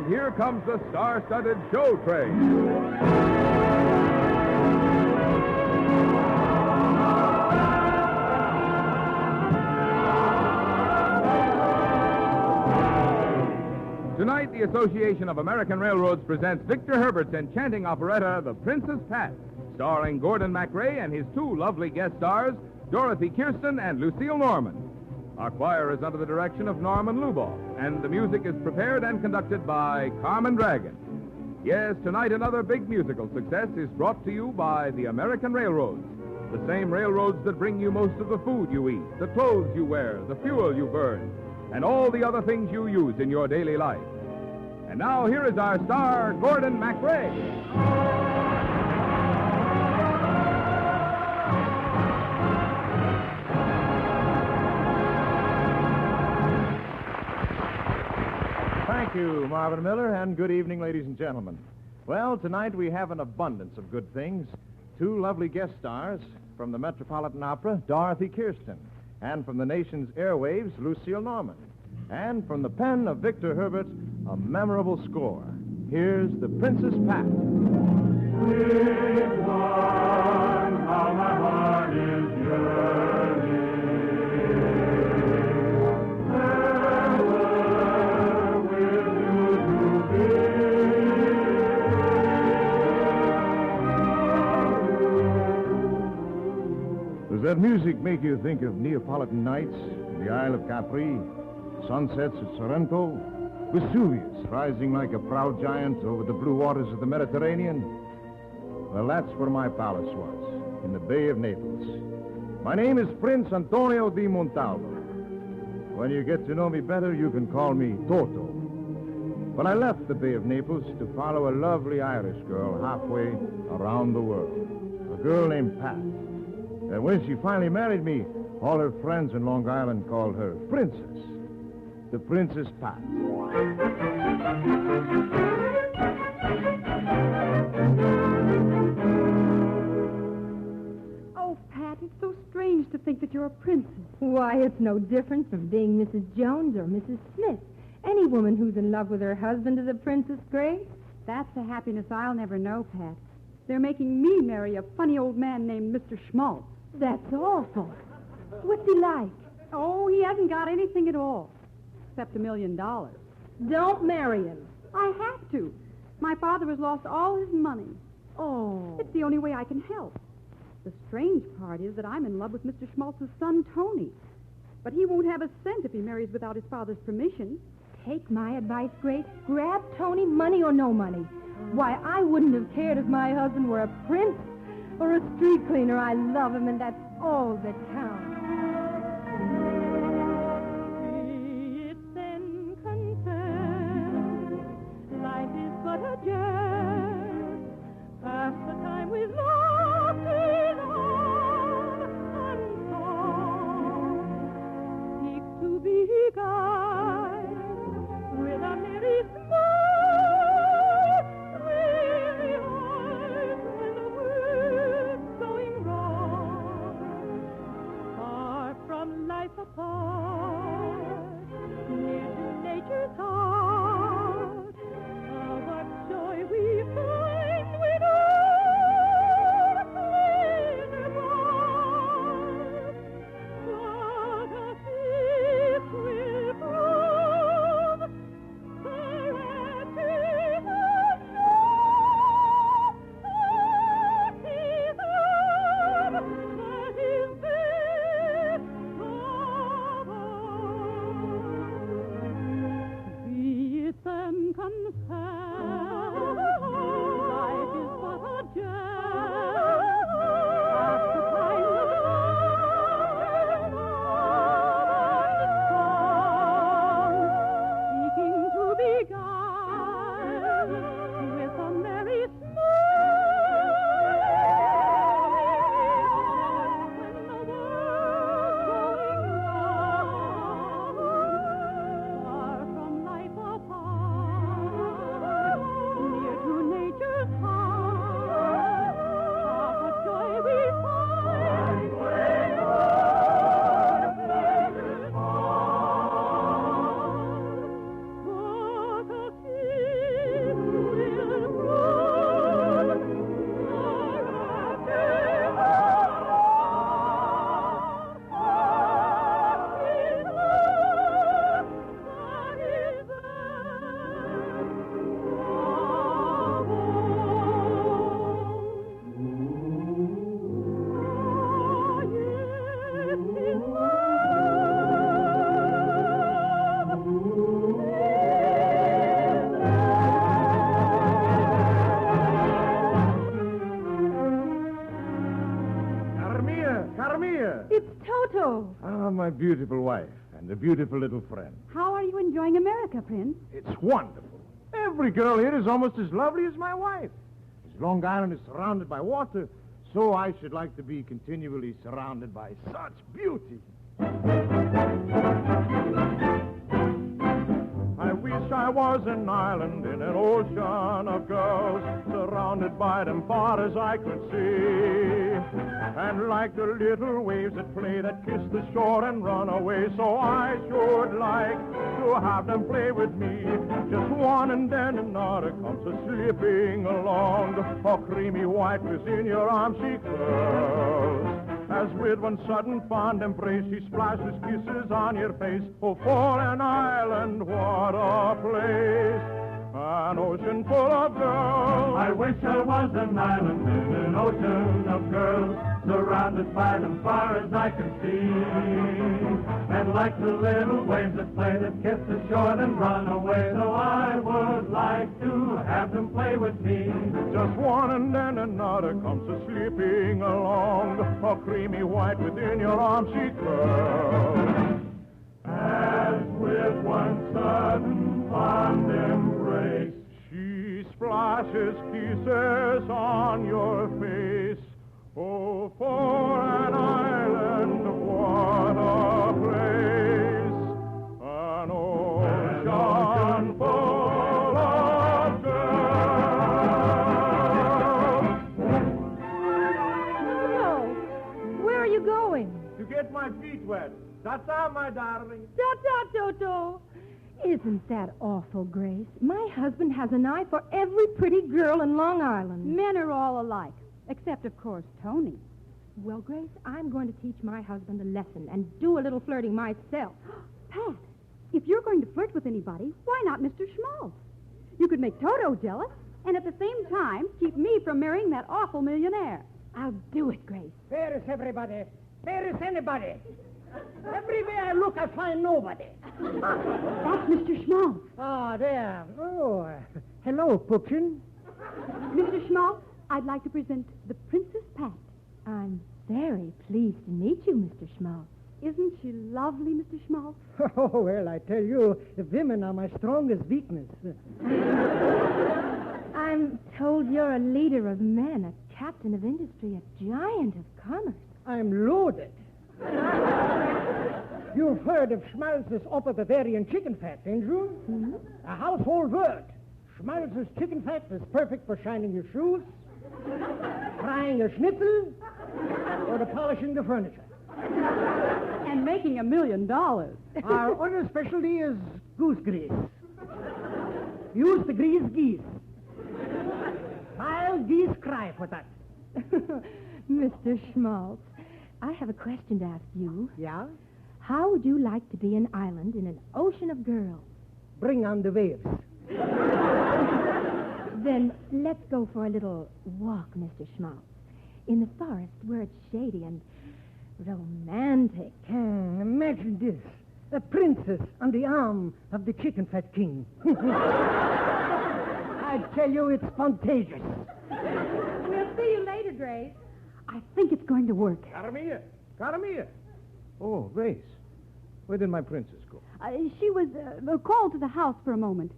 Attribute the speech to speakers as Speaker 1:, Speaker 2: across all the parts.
Speaker 1: here comes the star-studded show train. Tonight, the Association of American Railroads presents Victor Herbert's enchanting operetta, The Princess Pat, starring Gordon MacRae and his two lovely guest stars, Dorothy Kirsten and Lucille Norman. Our choir is under the direction of Norman Luboff, and the music is prepared and conducted by Carmen Dragon. Yes, tonight another big musical success is brought to you by the American Railroads, the same railroads that bring you most of the food you eat, the clothes you wear, the fuel you burn, and all the other things you use in your daily life. And now here is our star, Gordon MacRae.
Speaker 2: Thank you, Marvin Miller, and good evening, ladies and gentlemen. Well, tonight we have an abundance of good things. Two lovely guest stars from the Metropolitan Opera, Dorothy Kirsten, and from the nation's airwaves, Lucille Norman. And from the pen of Victor Herbert, a memorable score. Here's The Princess Pat.
Speaker 3: With one, how my heart is yearning. Ever with you to be.
Speaker 2: Does that music make you think of Neapolitan nights, the Isle of Capri, sunsets at Sorrento, Vesuvius rising like a proud giant over the blue waters of the Mediterranean? Well, that's where my palace was, in the Bay of Naples. My name is Prince Antonio di Montalvo. When you get to know me better, you can call me Toto. But I left the Bay of Naples to follow a lovely Irish girl halfway around the world, a girl named Pat. And when she finally married me, all her friends in Long Island called her Princess. The Princess Pat.
Speaker 4: Oh, Pat, it's so strange to think that you're a princess.
Speaker 5: Why, it's no different from being Mrs. Jones or Mrs. Smith. Any woman who's in love with her husband is a princess, Grace.
Speaker 4: That's a happiness I'll never know, Pat. They're making me marry a funny old man named Mr. Schmaltz.
Speaker 5: That's awful. What's he like?
Speaker 4: Oh, he hasn't got anything at all, except $1 million.
Speaker 5: Don't marry him.
Speaker 4: I have to. My father has lost all his money.
Speaker 5: Oh.
Speaker 4: It's the only way I can help. The strange part is that I'm in love with Mr. Schmaltz's son, Tony. But he won't have a cent if he marries without his father's permission.
Speaker 5: Take my advice, Grace. Grab Tony, money or no money. Why, I wouldn't have cared if my husband were a prince or a street cleaner. I love him, and that's all that counts.
Speaker 6: Life is but a jest. Pass the time with laughter, love, and song. Seek to be guided with a merry smile. Thrill the eyes when the world's going wrong.
Speaker 2: my beautiful wife and a beautiful little friend.
Speaker 4: How are you enjoying America, Prince?
Speaker 2: It's wonderful. Every girl here is almost as lovely as my wife. As Long Island is surrounded by water, so I should like to be continually surrounded by such beauty. I wish I was an island in an ocean of girls, surrounded by them far as I could see. And like the little waves that play, that kiss the shore and run away, so I should like to have them play with me. Just one and then another comes a-slipping along, a creamy white within your arms she curls. As with one sudden fond embrace, she splashes kisses on your face. Oh, for an island, what a place! An ocean full of girls.
Speaker 3: I wish I was an island in an ocean of girls, surrounded by them far as I could see. And like the little waves that play, that kiss the shore and run away, so I would like to have them play with me.
Speaker 2: Just one and then another comes a-slipping along, a creamy white within your arms she curls.
Speaker 3: As with one sudden fond embrace,
Speaker 2: She splashes kisses on your face. Oh, for an island, what a place! An ocean full of girls.
Speaker 5: No. Where are you going?
Speaker 2: To get my feet wet. Ta-ta, my darling.
Speaker 5: Ta-ta, Toto. Isn't that awful, Grace? My husband has an eye for every pretty girl in Long Island.
Speaker 4: Men are all alike, except, of course, Tony.
Speaker 5: Well, Grace, I'm going to teach my husband a lesson and do a little flirting myself.
Speaker 4: Pat, if you're going to flirt with anybody, why not Mr. Schmaltz? You could make Toto jealous, and at the same time keep me from marrying that awful millionaire.
Speaker 5: I'll do it, Grace.
Speaker 7: Where is everybody? Where is anybody? Everywhere I look, I find nobody.
Speaker 4: That's Mr. Schmaltz.
Speaker 7: Ah, there. Oh, hello, Pupkin.
Speaker 4: Mr. Schmaltz, I'd like to present the Princess Pat.
Speaker 5: I'm very pleased to meet you, Mr. Schmaltz.
Speaker 4: Isn't she lovely, Mr. Schmaltz?
Speaker 7: Oh, well, I tell you, women are my strongest weakness.
Speaker 5: I'm told you're a leader of men, a captain of industry, a giant of commerce.
Speaker 7: I'm loaded. You've heard of Schmaltz's Upper Bavarian chicken fat, ain't you?
Speaker 5: Mm-hmm.
Speaker 7: A household word. Schmaltz's chicken fat is perfect for shining your shoes, frying a schnitzel, or to polishing the furniture.
Speaker 4: And making $1 million.
Speaker 7: Our other specialty is goose grease. Use to grease geese. Wild geese cry for that.
Speaker 5: Mr. Schmaltz, I have a question to ask you.
Speaker 7: Yeah?
Speaker 5: How would you like to be an island in an ocean of girls?
Speaker 7: Bring on the waves.
Speaker 5: Then let's go for a little walk, Mr. Schmaltz. In the forest where it's shady and romantic.
Speaker 7: Imagine this. A princess on the arm of the chicken fat king. I tell you, it's spontaneous.
Speaker 5: We'll see you later, Grace.
Speaker 4: I think it's going to work.
Speaker 2: Caramia! Caramia! Oh, Grace. Where did my princess go?
Speaker 4: She was called to the house for a moment.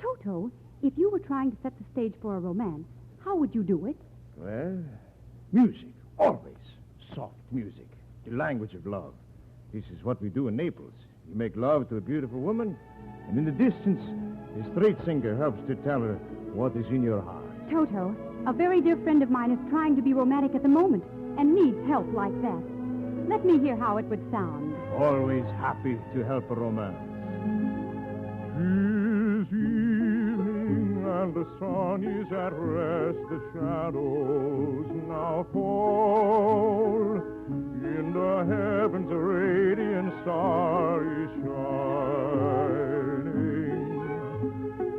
Speaker 4: Toto, if you were trying to set the stage for a romance, how would you do it?
Speaker 2: Well, music. Always. Soft music. The language of love. This is what we do in Naples. You make love to a beautiful woman, and in the distance, a street singer helps to tell her what is in your heart.
Speaker 4: Toto, a very dear friend of mine is trying to be romantic at the moment and needs help like that. Let me hear how it would sound.
Speaker 2: Always happy to help a romance. 'Tis evening and the sun is at rest. The shadows now fall. In the heavens a radiant star is shining.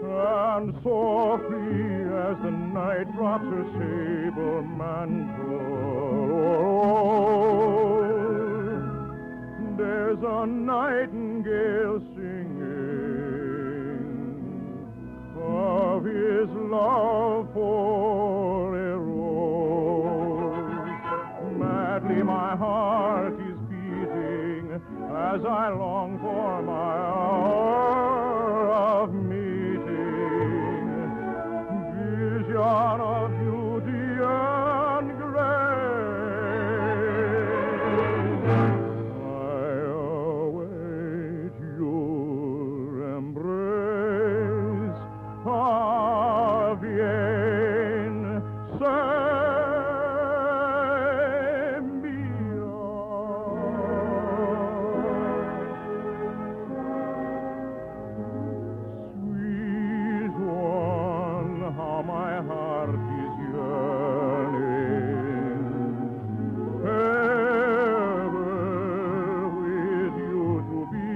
Speaker 2: And softly as the night drops her sable mantle, there's a nightingale singing of his love for a rose. Madly my heart is beating as I long for my hour of meeting. Vision of beauty and grace, I await your embrace. Vienne, say mia. Sweet one, how my heart is yearning, ever with you to be.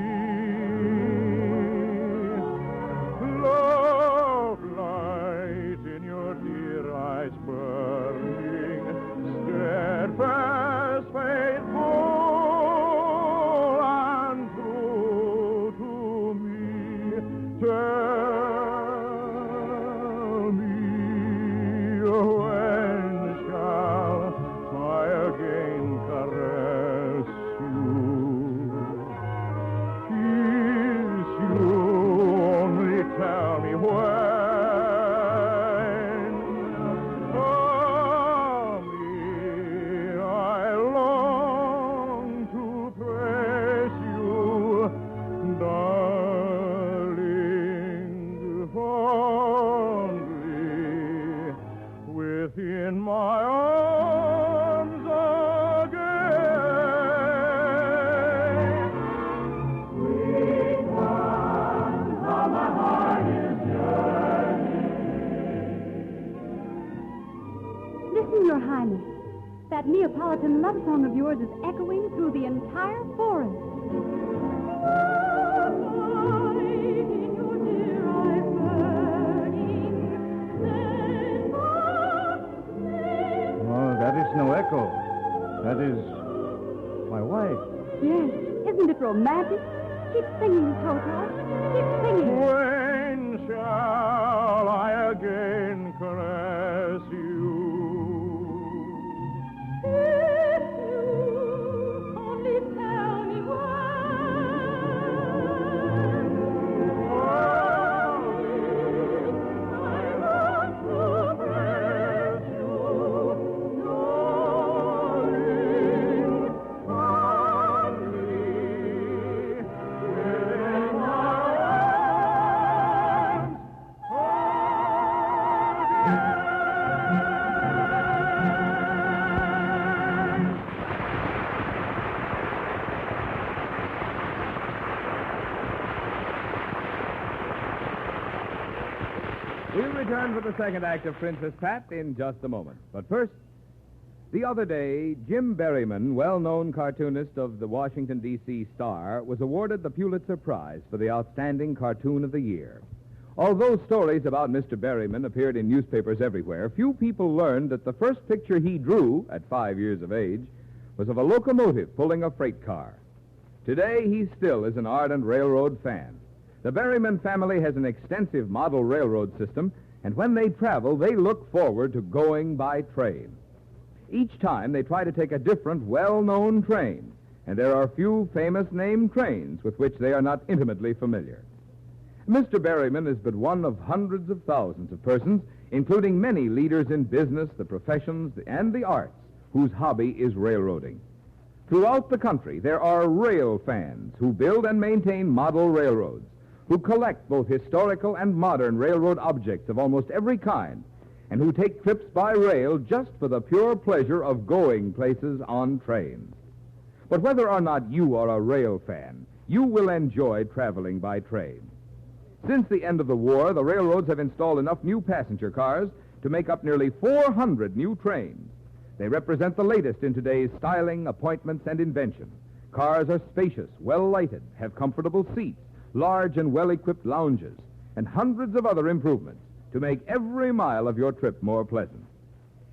Speaker 2: Love light in your dear eyes burning, steadfast, faithful, and true to me. Tell me, when shall I again caress you, kiss you? Only tell me when. Oh, me, I long to press you, darling, fondly within my arms again. Sweet one, how my heart is
Speaker 4: Listen, Your Highness. That Neapolitan love song of yours is echoing through the entire forest.
Speaker 2: Oh, that is no echo. That is my wife.
Speaker 4: Yes, isn't it romantic? Keep singing, Toto. Keep singing.
Speaker 2: When shall I again caress you?
Speaker 6: If you only tell me
Speaker 1: We'll return for the second act of Princess Pat in just a moment. But first, the other day, Jim Berryman, well-known cartoonist of the Washington, D.C. Star, was awarded the Pulitzer Prize for the Outstanding Cartoon of the Year. Although stories about Mr. Berryman appeared in newspapers everywhere, few people learned that the first picture he drew, at 5 years of age, was of a locomotive pulling a freight car. Today, he still is an ardent railroad fan. The Berryman family has an extensive model railroad system, and when they travel, they look forward to going by train. Each time, they try to take a different, well-known train, and there are few famous named trains with which they are not intimately familiar. Mr. Berryman is but one of hundreds of thousands of persons, including many leaders in business, the professions, and the arts, whose hobby is railroading. Throughout the country, there are rail fans who build and maintain model railroads, who collect both historical and modern railroad objects of almost every kind, and who take trips by rail just for the pure pleasure of going places on trains. But whether or not you are a rail fan, you will enjoy traveling by train. Since the end of the war, the railroads have installed enough new passenger cars to make up nearly 400 new trains. They represent the latest in today's styling, appointments, and invention. Cars are spacious, well-lighted, have comfortable seats, large and well-equipped lounges, and hundreds of other improvements to make every mile of your trip more pleasant.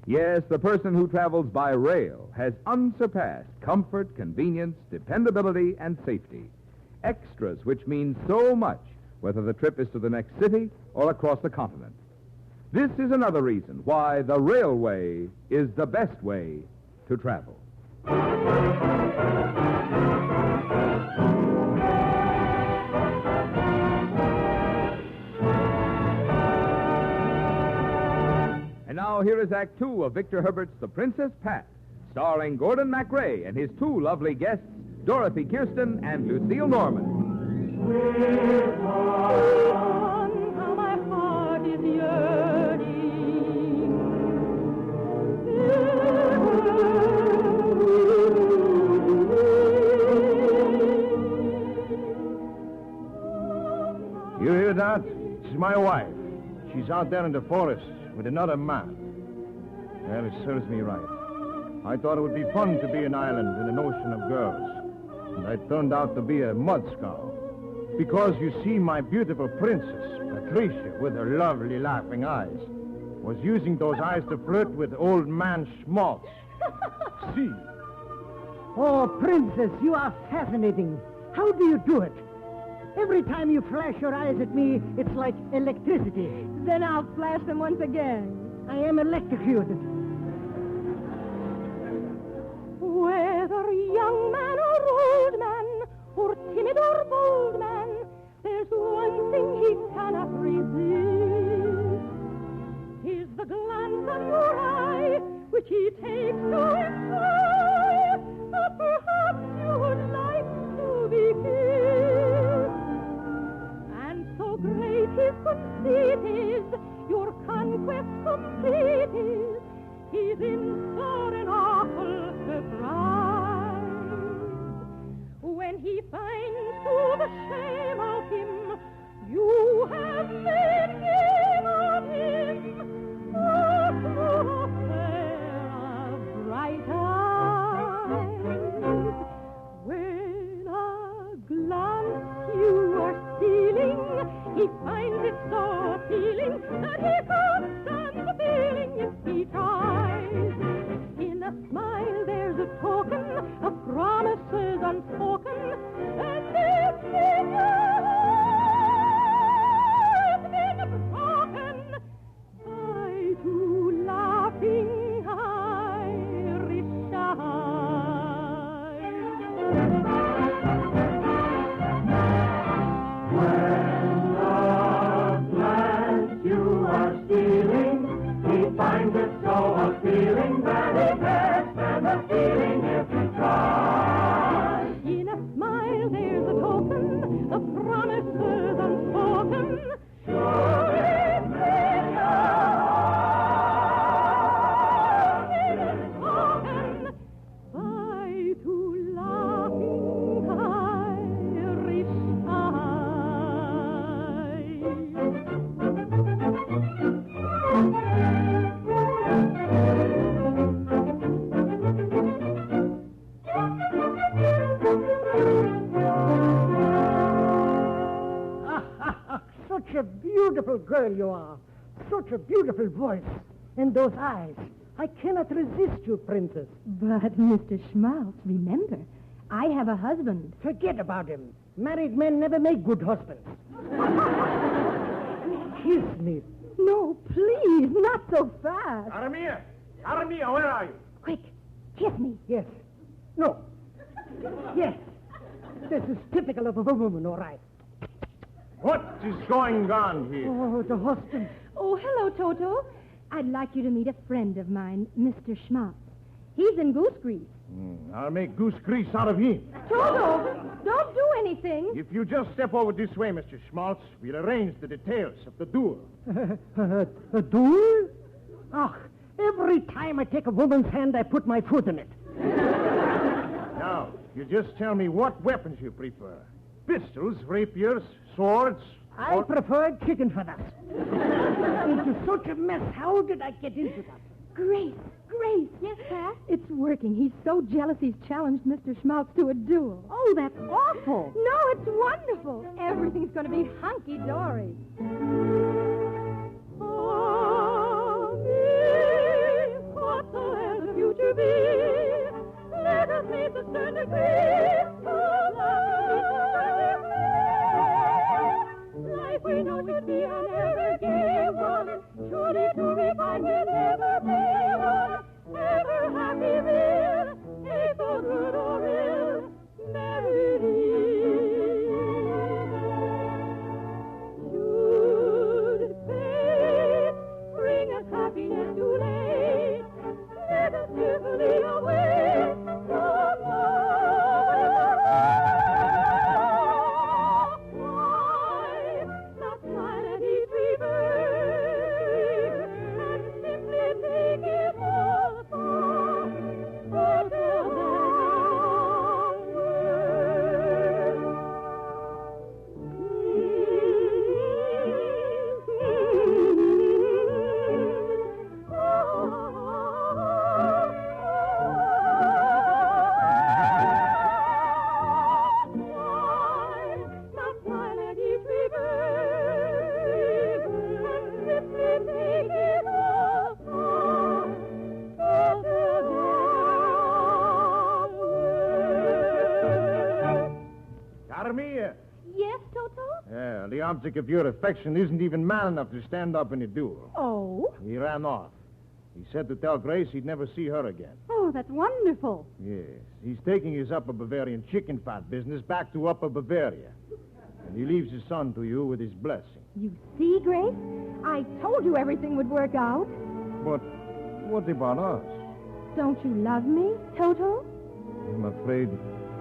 Speaker 1: Yes, the person who travels by rail has unsurpassed comfort, convenience, dependability, and safety. Extras which mean so much, whether the trip is to the next city or across the continent. This is another reason why the railway is the best way to travel. now, here is Act Two of Victor Herbert's The Princess Pat, starring Gordon MacRae and his two lovely guests, Dorothy Kirsten and Lucille Norman.
Speaker 6: Sweet one, how my heart is yearning.
Speaker 2: You hear that? This is my wife. She's out there in the forest with another man. Well, it serves me right. I thought it would be fun to be an island in an ocean of girls. And I turned out to be a mudscow. Because, you see, my beautiful princess, Patricia, with her lovely laughing eyes, was using those eyes to flirt with old man Schmaltz. See?
Speaker 7: Oh, Princess, you are fascinating. How do you do it? Every time you flash your eyes at me, it's like electricity.
Speaker 5: Then I'll flash them once again.
Speaker 7: I am electrocuted.
Speaker 6: Whether young man or old man, or timid or bold man, there's one thing he cannot resist. 'Tis the glance of your eye, which he takes to imply that perhaps you would like to be kissed. And so great his conceit is, your conquest complete is, he's in for an awful surprise. When he finds to the shame of him, you have made game of him, a true pair of bright eyes. When a glance you are stealing, he finds it so appealing that he can't stand the feeling if he tries. In a smile there's a token of promises unspoken, and if in your heart been broken by two laughing Irish eyes. When a glance you are stealing, he finds it so appealing that he can't stand the feeling if he tries. In a smile there's a token of promises unspoken. Sure it's in your heart it is spoken by two laughing Irish
Speaker 7: Such a beautiful girl you are. Such a beautiful voice. And those eyes. I cannot resist you, Princess.
Speaker 5: But, Mr. Schmaltz, remember, I have a husband.
Speaker 7: Forget about him. Married men never make good husbands. Kiss me.
Speaker 5: No, please, not so fast.
Speaker 2: Aramia! Aramia, where are you?
Speaker 5: Quick, kiss me.
Speaker 7: Yes. No. Yes. This is typical of a woman, all right.
Speaker 2: What is going on here?
Speaker 7: Oh, the husband.
Speaker 5: Oh, hello, Toto. I'd like you to meet a friend of mine, Mr. Schmaltz. He's in goose grease.
Speaker 2: I'll make goose grease out of him.
Speaker 5: Toto, don't do anything.
Speaker 2: If you just step over this way, Mr. Schmaltz, we'll arrange the details of the duel.
Speaker 7: A duel? Ah, every time I take a woman's hand, I put my foot in it.
Speaker 2: Now, you just tell me what weapons you prefer. Pistols, rapiers, swords.
Speaker 7: I prefer chicken feathers. Into such a mess. How did I get into that?
Speaker 5: Grace.
Speaker 4: Yes, Pat?
Speaker 5: It's working. He's so jealous he's challenged Mr. Schmaltz to a duel.
Speaker 4: Oh, that's awful.
Speaker 5: No, it's wonderful. Everything's going to be hunky-dory.
Speaker 6: Oh, me, whatsoever the future be, let us meet the stern degree of love. Life we know should be an ever gay one, surely to refine will never be one. Ever happy real, if so good or ill, married should fate bring us happiness to lay.
Speaker 2: Carmilla.
Speaker 5: Yes, Toto?
Speaker 2: Yeah, the object of your affection isn't even man enough to stand up in a duel.
Speaker 5: Oh?
Speaker 2: He ran off. He said to tell Grace he'd never see her again.
Speaker 4: Oh, that's wonderful.
Speaker 2: Yes, he's taking his Upper Bavarian chicken fat business back to Upper Bavaria. And he leaves his son to you with his blessing.
Speaker 5: You see, Grace? I told you everything would work out.
Speaker 2: But what about us?
Speaker 5: Don't you love me, Toto?
Speaker 2: I'm afraid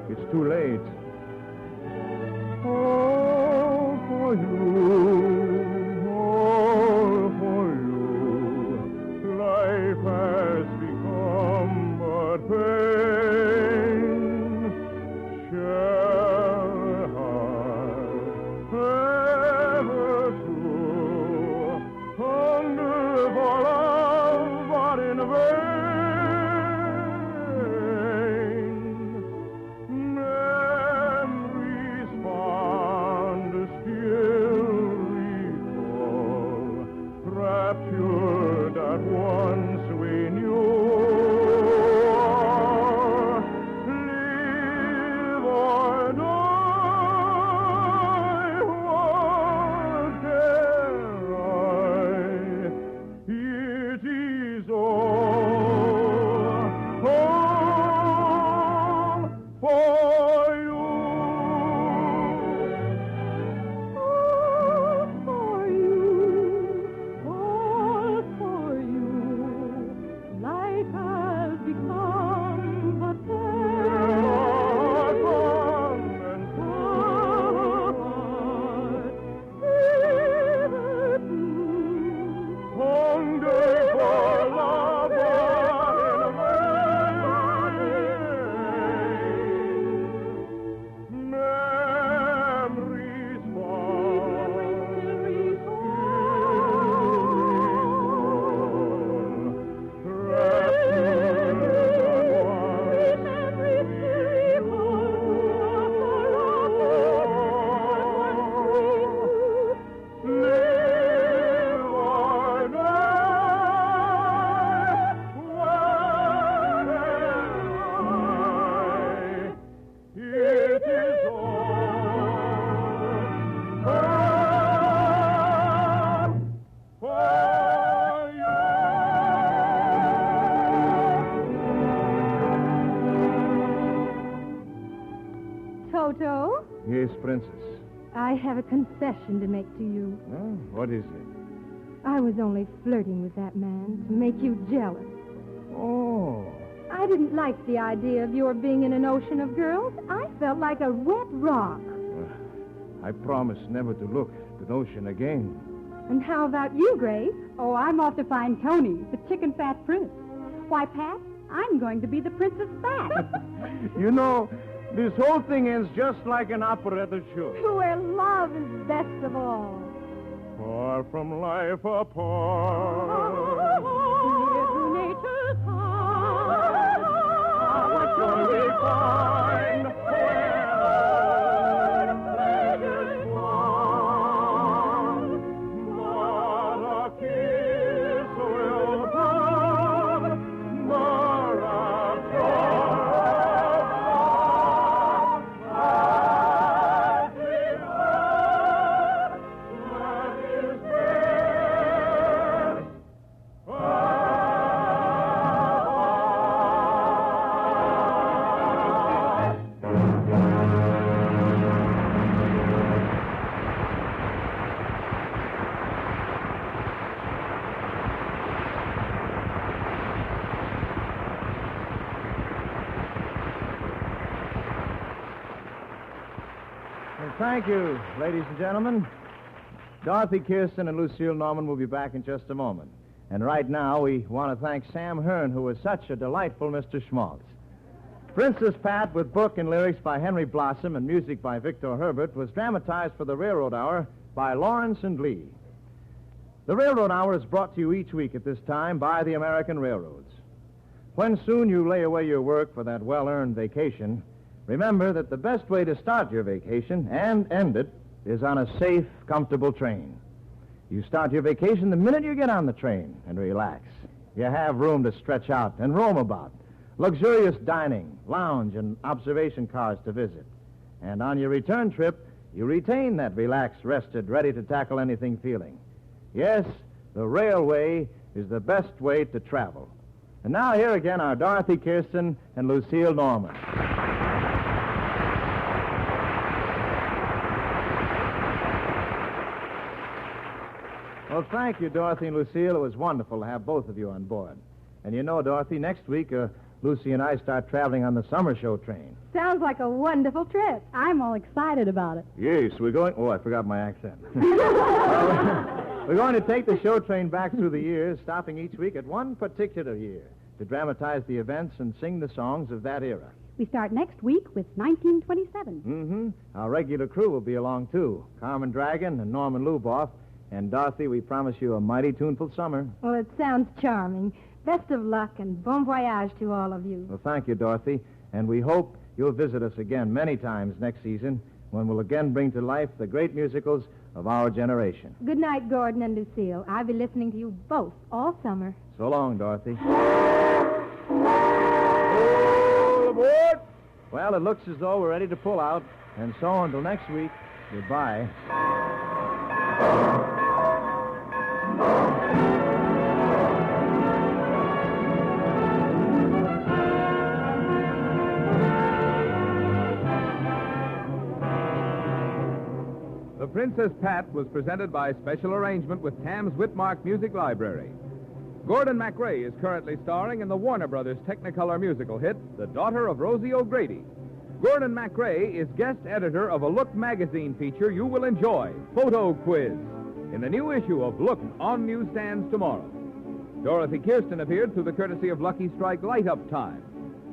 Speaker 2: it's too late. All for you, all for you. Life has become but pain. Shall a heart ever true hunger for love, but in vain? Memories fond still recall, raptured at once we knew. Live or die, what dare I? It is all for you.
Speaker 6: All for you, all for you. Life has become but
Speaker 2: Hunger for love, but in vain. Memories fond still recall, raptured at once. Live or die, what am I? It is all for you.
Speaker 5: Toto,
Speaker 2: Yes, Princess.
Speaker 5: I have a confession to make to you.
Speaker 2: Oh, what is it?
Speaker 5: I was only flirting with that man to make you jealous.
Speaker 2: Oh.
Speaker 5: I didn't like the idea of your being in an ocean of girls. I felt like a wet rock.
Speaker 2: I promise never to look at the ocean again.
Speaker 5: And how about you, Grace?
Speaker 4: Oh, I'm off to find Tony, the chicken fat prince. Why, Pat, I'm going to be the Princess Fat.
Speaker 2: You know, this whole thing ends just like an operetta should.
Speaker 5: Where love is best of all.
Speaker 2: Far from life apart.
Speaker 6: nature's heart.
Speaker 2: What shall we find where all pleasure's gone? Not a kiss will come, nor a drop of love as we love, that is best. Thank you, ladies and gentlemen. Dorothy Kirsten and Lucille Norman will be back in just a moment. And right now, we want to thank Sam Hearn, who was such a delightful Mr. Schmaltz. Princess Pat, with book and lyrics by Henry Blossom and music by Victor Herbert, was dramatized for the Railroad Hour by Lawrence and Lee. The Railroad Hour is brought to you each week at this time by the American Railroads. When soon you lay away your work for that well-earned vacation, remember that the best way to start your vacation and end it is on a safe, comfortable train. You start your vacation the minute you get on the train and relax. You have room to stretch out and roam about, luxurious dining, lounge, and observation cars to visit. And on your return trip, you retain that relaxed, rested, ready to tackle anything feeling. Yes, the railway is the best way to travel. And now here again are Dorothy Kirsten and Lucille Norman. Well, thank you, Dorothy and Lucille. It was wonderful to have both of you on board. And you know, Dorothy, next week, Lucy and I start traveling on the summer show train.
Speaker 5: Sounds like a wonderful trip.
Speaker 4: I'm all excited about it.
Speaker 2: Yes, we're going... Oh, I forgot my accent. We're going to take the show train back through the years, stopping each week at one particular year to dramatize the events and sing the songs of that era.
Speaker 4: We start next week with 1927.
Speaker 2: Mm-hmm. Our regular crew will be along, too. Carmen Dragon and Norman Luboff. And, Dorothy, we promise you a mighty tuneful summer.
Speaker 5: Well, it sounds charming. Best of luck and bon voyage to all of you.
Speaker 2: Well, thank you, Dorothy. And we hope you'll visit us again many times next season when we'll again bring to life the great musicals of our generation.
Speaker 5: Good night, Gordon and Lucille. I'll be listening to you both all summer.
Speaker 2: So long, Dorothy. All aboard! Well, it looks as though we're ready to pull out. And so until next week, goodbye.
Speaker 1: The Princess Pat was presented by special arrangement with Tams Whitmark Music Library. Gordon MacRae is currently starring in the Warner Brothers Technicolor musical hit, The Daughter of Rosie O'Grady. Gordon MacRae is guest editor of a Look magazine feature you will enjoy, Photo Quiz, in the new issue of Look on newsstands tomorrow. Dorothy Kirsten appeared through the courtesy of Lucky Strike Light Up Time.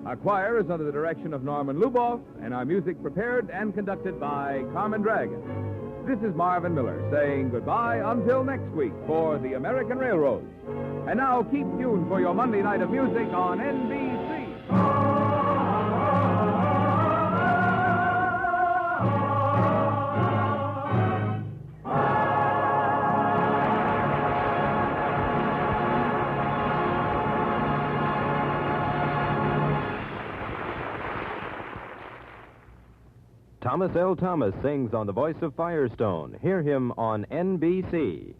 Speaker 1: Our choir is under the direction of Norman Luboff, and our music prepared and conducted by Carmen Dragon. This is Marvin Miller saying goodbye until next week for the American Railroads. And now keep tuned for your Monday night of music on NBC.
Speaker 8: Thomas L. Thomas sings on the voice of Firestone. Hear him on NBC.